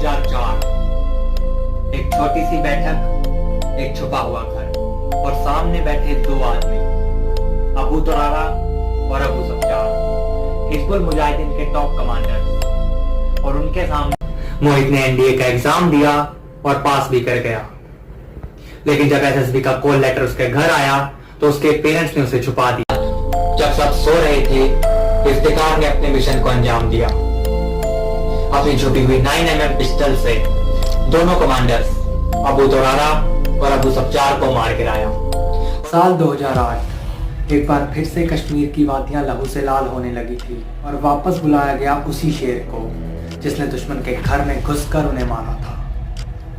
2004। एक छोटी सी बैठक, एक छुपा हुआ घर और सामने बैठे दो आदमी, अबू तुरारा और अबू सफ्यार, हिजबुल मुजाहिदीन के टॉप कमांडर्स। और उनके सामने मोहित ने एनडीए का एग्जाम दिया और पास भी कर गया। लेकिन जब एसएसबी का कॉल लेटर उसके घर आया तो उसके पेरेंट्स ने उसे छुपा दिया। जब सब सो रहे थे, इफ्तिकार ने अपने मिशन को अंजाम दिया। अपनी छुपी हुई 9mm पिस्टल से दोनों कमांडर्स अबू तुरारा और अबू सफ्यार को मार गिराया। साल 2008 एक बार फिर से कश्मीर की वादियां लहू से लाल होने लगी थी और वापस बुलाया गया उसी शेर को जिसने दुश्मन के घर में घुसकर उन्हें मारा था,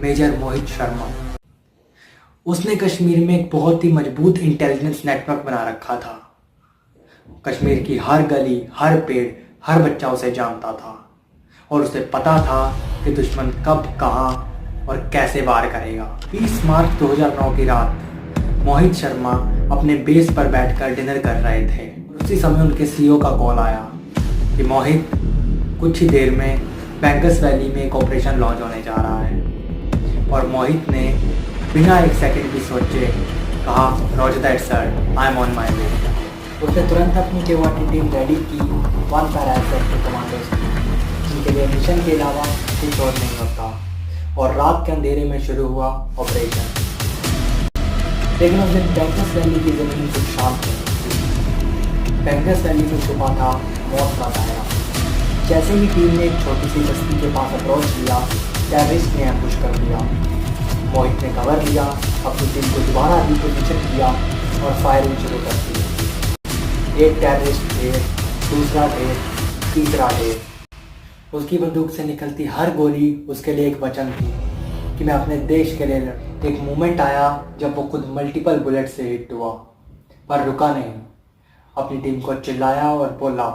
मेजर मोहित शर्मा। उसने कश्मीर में एक बहुत ही मजबूत इंटेलिजेंस नेटवर्क बना रखा था। कश्मीर की हर गली, हर पेड़, हर बच्चा उसे जानता था और उसे पता था कि दुश्मन कब, कहां और कैसे वार करेगा। 20 मार्च 2009 की रात मोहित शर्मा अपने बेस पर बैठकर डिनर कर रहे थे। उसी समय उनके सीईओ का कॉल आया कि मोहित, कुछ ही देर में बैंगस वैली में एक ऑपरेशन लॉन्च होने जा रहा है। और मोहित ने बिना एक सेकंड भी सोचे कहा, Roger that sir, I am on my way. उसने तुरंत अपनी केवाटी टीम रेडी की, 1 पैरा सेक्टर कमांडर्स की, जिनके लिए मिशन के अलावा कुछ और नहीं होता। और रात के अंधेरे में शुरू हुआ ऑपरेशन। लेकिन उस दिन बैंगस वैली की जमीन कुछ शांत नहीं थी। बैंगस वैली में छुपा था मौत का दायरा। जैसे ही टीम ने एक छोटी सी बस्ती के पास अप्रोच किया, टेररिस्ट ने एम्बुश कर दिया। मोहित ने कवर लिया, अपनी टीम को दोबारा रिपोजिशन किया और फायरिंग शुरू कर दी। एक टेररिस्ट ढेर, दूसरा ढेर, तीसरा ढेर। उसकी बंदूक से निकलती हर गोली उसके लिए एक वचन थी कि मैं अपने देश के लिए लड़। एक मोमेंट आया जब वो खुद मल्टीपल बुलेट से हिट हुआ, पर रुका नहीं। अपनी टीम को चिल्लाया और बोला,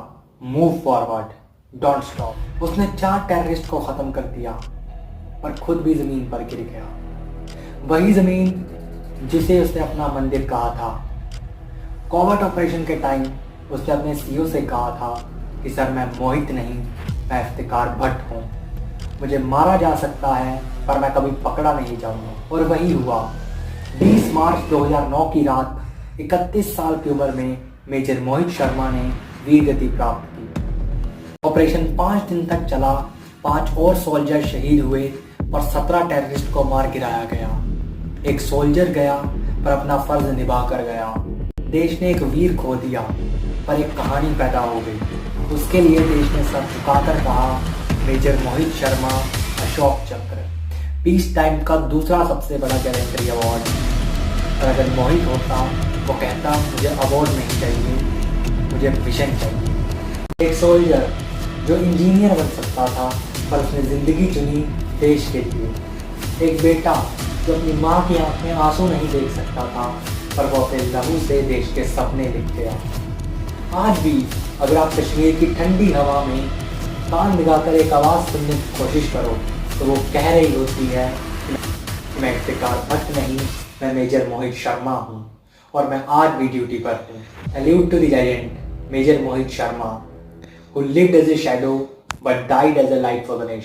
मूव फॉरवर्ड, डोंट स्टॉप। उसने 4 टेररिस्ट को ख़त्म कर दिया, पर खुद भी ज़मीन पर गिर गया। वही ज़मीन जिसे उसने अपना मंदिर कहा था। कॉवर्ट ऑपरेशन के टाइम उसने अपने सीईओ से कहा था कि सर, मैं मोहित नहीं, मैं इफ्तिकार भट्ट हूँ। मुझे मारा जा सकता है पर मैं कभी पकड़ा नहीं जाऊँगा। और वही हुआ। 20 मार्च 2009 की रात 31 साल की उम्र में मेजर मोहित शर्मा ने वीर गति प्राप्त की। ऑपरेशन 5 दिन तक चला। 5 और सोल्जर शहीद हुए और 17 टेररिस्ट को मार गिराया गया। एक सोल्जर गया पर अपना फर्ज निभा कर गया। देश ने एक वीर खो दिया पर एक कहानी पैदा हो गई। उसके लिए देश ने सर झुकाकर कहा, मेजर मोहित शर्मा, अशोक चक्र, पीस टाइम का दूसरा सबसे बड़ा गैलेंट्री अवार्ड। और अगर मोहित होता, वो कहता, मुझे अवार्ड नहीं चाहिए, मुझे मिशन चाहिए। एक सोल्जर जो इंजीनियर बन सकता था पर उसने ज़िंदगी चुनी देश के लिए। एक बेटा जो अपनी माँ की आँख में आंसू नहीं देख सकता था पर वो अपने लहू से देश के सपने लिख गया। आज भी अगर आप कश्मीर की ठंडी हवा में कान लगाकर एक आवाज़ सुनने की कोशिश करो तो वो कह रही होती है कि मैं इफ्तिकार भट्ट नहीं, मैं मेजर मोहित शर्मा हूँ और मैं आज भी ड्यूटी पर हूँ। Salute to the legend major Mohit Sharma, who lived as a shadow but died as a light for the nation.